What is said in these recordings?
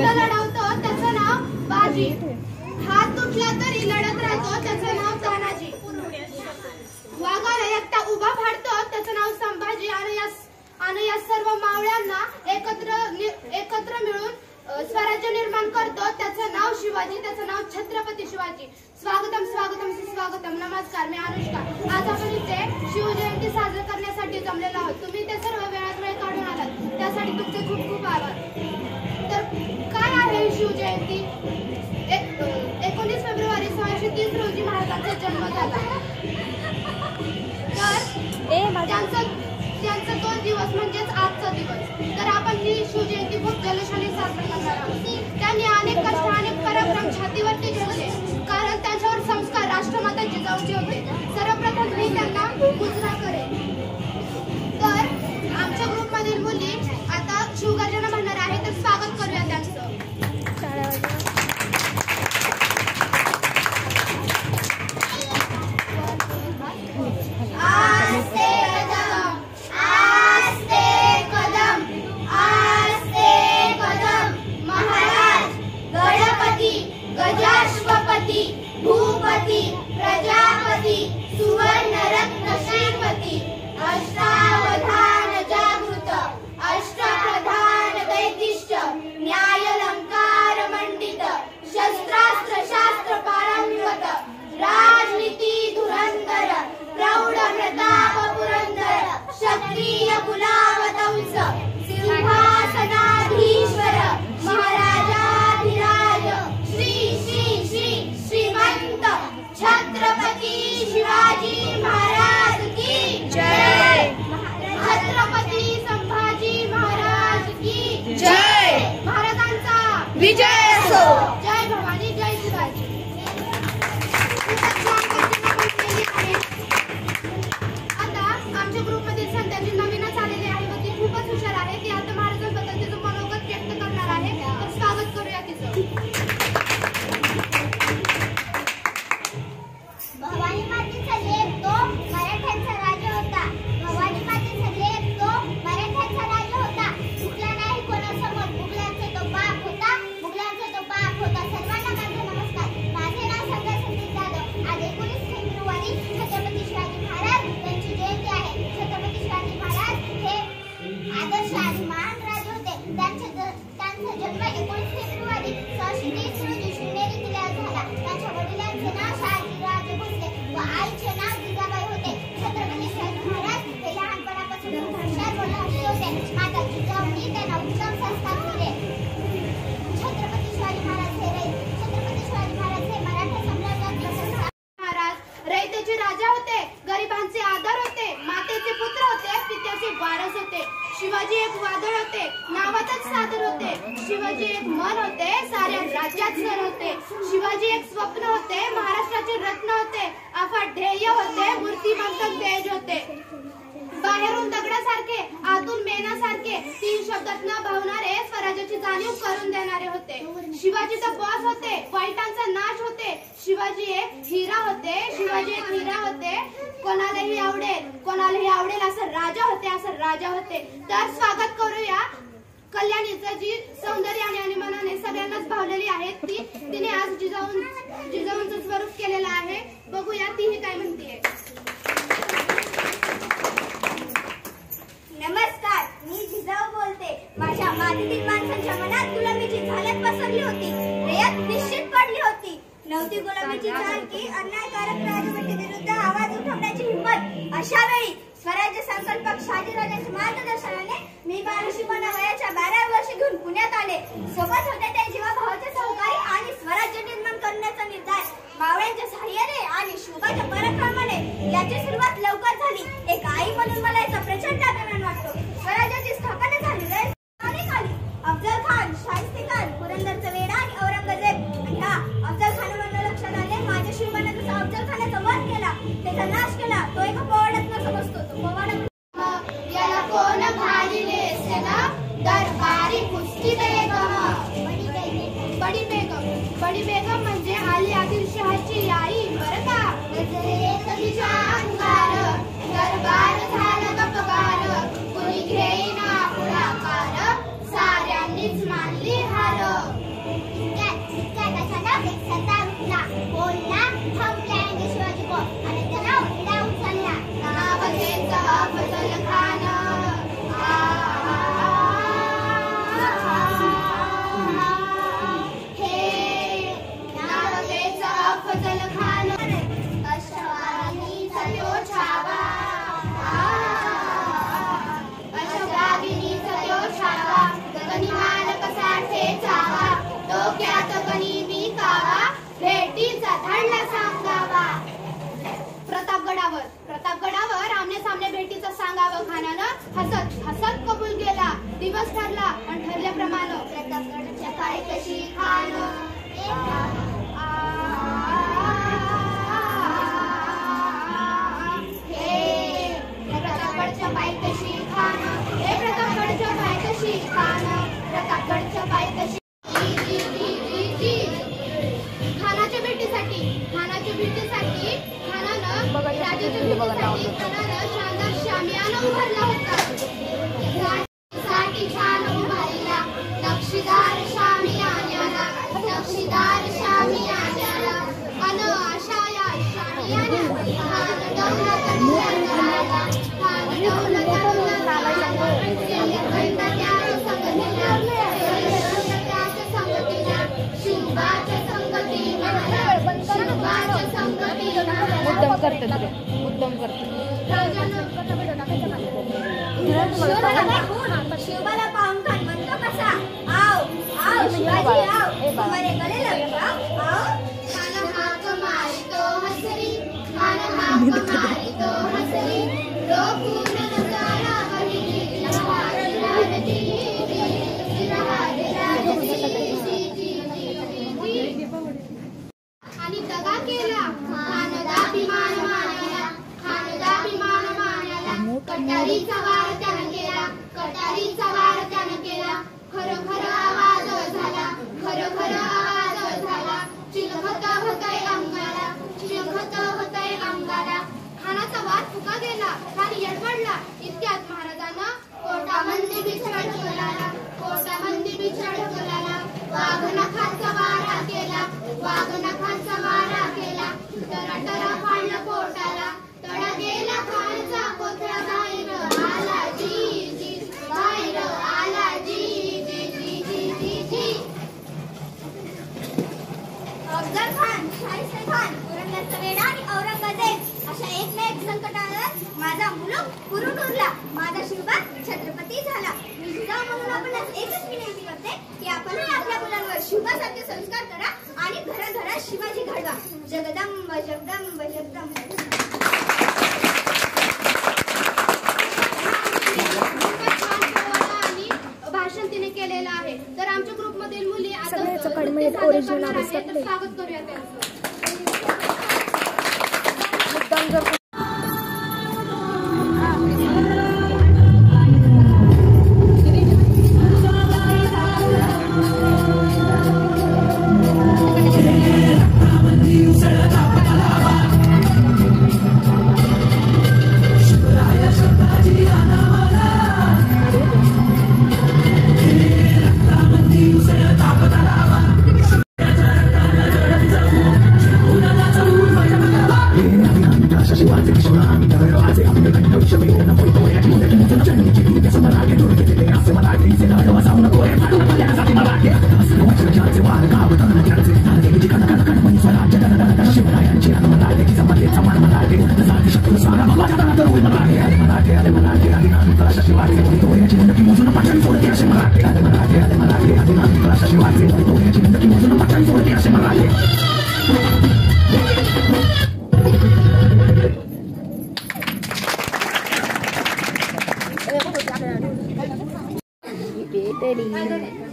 लढवतो त्याचं नाव बाजी, हात तुटला तरी लढत राहतो त्याचं नाव तानाजी, वाघाला एकटा उभा फाडतो त्याचं नाव संभाजी, आणि या सर्व मावळ्यांना एकत्र मिळून स्वराज्य निर्माण करतो त्याचं नाव शिवाजी, त्याचं नाव छत्रपती शिवाजी। स्वागतम स्वागतम सुस्वागतम। नमस्कार, मी अनुष्का। आज आपण इथे शिवजयंती साजरी करण्यासाठी जमलेलो आहोत। तुम्ही ते सर्व वेळात वेळ काढून आलात त्यासाठी तुमचे खूप खूप आभार। तर काय आहे शिवजयंती? 19 फेब्रुवारी 1630 रोजी महाराजांचा जन्म झाला। तर त्यांचा तो दिवस म्हणजेच आजचा दिवस। तर आपण ही शिवजयंती खूप जल्लोषाने साजरी करणार आहोत। त्यांनी अनेक कष्ट अनेक पराक्रम छातीवरती घेतले, कारण त्यांच्यावर संस्कार राष्ट्रमाता जिजाऊचे होते। सर्वप्रथम मी त्यांना मुजरा करेन। तर आमच्या ग्रुपमधील मुली आता शिवगर्जना म्हणणार आहे, तर स्वागत करूया त्यांचं। गजाश्वपती भूपती प्रजापती सुवर्णरत्न श्रीपती अष्टावधान जागृत अष्टप्रधान दैतिष्ठ न्यायलंकार मंडित शस्त्रास्त्र शास्त्र पारंगत राजनीती धुरंधर प्रौढ प्रताप पुरंदर क्षत्रिय कुलावतंस सिंहासनाधीश्वर महाराजाधिराज श्रीमंत छत्रपती शिवाजी महाराज की जय। छत्रपती संभाजी महाराज की जय। महाराजांचा विजय असो। जय भवानी, जय शिवाजी। आता आमच्या ग्रुपमधील संतांची नवीनच आलेली आहे व ती खूपच हुशार आहे। ती आता महाराजांबद्दल तिचं मनोगत व्यक्त करणार आहे, तर स्वागत करूया तिचं। भवानी मातेचा लेक तो मराठ्यांचा राजा होता। भवानी मातेचा लेक तो मराठ्यांचा राजा होता। चुकला नाही कोणासमोर मुघलांचा तो बाप होता, मुघलांचा तो बाप होता। सर्वांना माझा नमस्कार। माझे नाव संजय संदीप जाधव। आज 19 फेब्रुवारी छत्रपती शिवाजी महाराज यांची जयंती आहे। छत्रपती शिवाजी महाराज हे आदर्श आणि महान राजे होते। त्यांचा जन्म 19 फेब्रुवारी 1630 रोजी शिवनेरी किल्ल्यावर झाला। त्यांच्या वडिलांचे नाव शहाजीराजे भोसले व आईचे नाव जिजाबाई होते। छत्रपती शिवाजी महाराज हे लहानपणापासून हुशार व धाडसी होते। माता जिजाऊंनी त्यांना उत्तम संस्कार दिले। छत्रपती शिवाजी महाराज हे मराठा साम्राज्यात रयतेचे राजा होते, गरिबांचे आधार होते, मातेचे पुत्र होते, पित्याचे वारस होते। शिवाजी एक वादळ होते, नावातच सादर होते। शिवाजी एक मन होते, साऱ्या राज्यात सर होते। शिवाजी एक स्वप्न होते, महाराष्ट्राचे रत्न होते। अफाट ध्येय होते, मूर्तिमंत तेज होते। बाहेरून दगडासारखे आतून मेणासारखे 3 शब्दात न भावणारे स्वराज्याची जाणीव करून देणारे होते। शिवाजी तर बॉस होते, वाईटांचा नाश होते। शिवाजी एक हिरा होते, शिवाजी एक हिरा होते। कोणालाही आवडेल असं राजा होते। तर स्वागत करूया कल्याणीचं, जी सौंदर्याने आणि मनाने सगळ्यांनाच भावलेली आहे। तिने आज जिजाऊंचं स्वरूप केलेलं आहे। बघूया तीही काय म्हणते। नमस्कार, मी जिजाऊ बोलते। माझ्या मातीतील माणसांच्या मनात गुलामीची झालक पसरली होती, रयत निश्चित पडली होती। नव्हती गुलामीची चाल की अन्यायकारक राजवटीविरुद्ध आवाज उठवण्याची हिंमत। अशा वेळी स्वराज्य संकल्पक शहाजीराजांच्या मार्गदर्शनाने मी बालशिपणा वयाच्या 12व्या वर्षी घेऊन पुण्यात आले। सोबत होते ते जीवाभावाचे सहकारी आणि स्वराज्य निर्माण करण्याचा निर्धार। मावळ्यांच्या सहाय्याने आणि शिवबाच्या पराक्रमाने याची सुरुवात लवकर झाली। एक आई म्हणून मला याचा प्रचंड अभिमान वाटतो। स्वराज्याची स्थापना झाली, अनेक आली। अफजल खान, शाहिस्तेखान, पुरंदरचा वेडा आणि औरंगजेब। आणि अफजल खानावर लक्षात आले, माझ्या शिवबाने जसा अफजल खानाचा वध केला, त्याचा नाश केला, तो एका पवाडात न समजतो। तो पवाडा याला कोण घालिले सेना दरबारी कुस्ती बेगम। बडी बेगम म्हणजे आली आदिलशहाची आई, बरं का? तिच्या अंगार दरबार झाला गपगार, कुणी घेईना पुढाकार, साऱ्या भेटीसाठी खानानं शानदार शामियाना उभारला होता. साठी छान उभारला नक्षीदार शामियाना अन आशा या मुद्दाम करते शिवबाला पाहून खान म्हणतो कसा आओ शिवाजी आओ तुम्हारे गले लगा आओ खान हाक मारितो हसरी रोखून नजारा बहिली आणि दगा केला खानदा विमान मानाला कटारीचा वार त्यानं केला खरं आवाज झाला चिलखत होतय अंगाला खानाचा वाद फुका गेला खान यडवडला इतक्यात महाराजांना कोटामंदी बिछड कोलाला वाघनखांचा मारा केला टरा फाडला पोटाला तडा गेला खानचा कोथळा बाहेर आला जी अफजल खान, शाहिस्ते खान, औरंगजेबचा वेडा आणि औरंगजेब अशा एक ना एक संकटाला माझा मुलूक पुरून उरला. माझा शिवबा छत्रपती झाला. मी जिजाऊ म्हणून आपणास एकच विनंती करते की आपणही आपल्या मुलांवर शिवबासारखे संस्कार करा आणि घराघरात शिवाजी घडवा. जगदंब जगदंब जगदंब. भाषण तिने केलेलं आहे. तर आमच्या ग्रुपमधील मुली आता स्वागत करूया त्यांचं.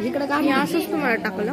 इकडे काही असंच तुम्हाला टाकलं.